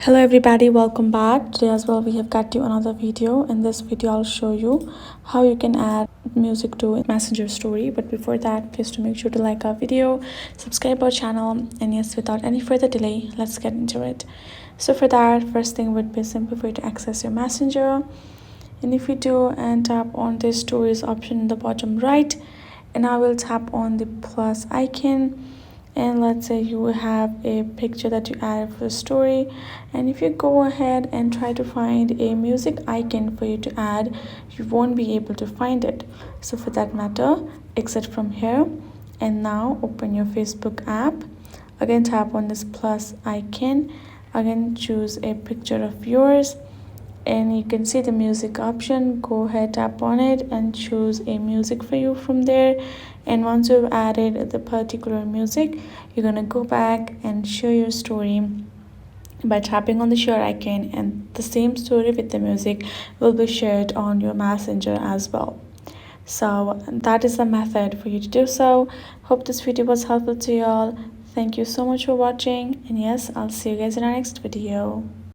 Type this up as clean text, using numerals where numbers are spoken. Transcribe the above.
Hello everybody, welcome back. Today as well we have got you another video. In this video I'll show you how you can add music to Messenger story. But before that, please to make sure to like our video, subscribe our channel, and yes, without any further delay, let's get into it. So for that, first thing would be simple for you to access your Messenger. And if you do, and tap on the stories option in the bottom right, and I will tap on the plus icon, and let's say you have a picture that you added for the story, and if you go ahead and try to find a music icon for you to add, you won't be able to find it. So for that matter, exit from here and now open your Facebook app. Again, tap on this plus icon, again choose a picture of yours, and you can see the music option. Go ahead, tap on it and choose a music for you from there. And once you've added the particular music, you're gonna go back and share your story by tapping on the share icon, and the same story with the music will be shared on your Messenger as well. So that is the method for you to do so. Hope this video was helpful to you all. Thank you so much for watching, and yes, I'll see you guys in our next video.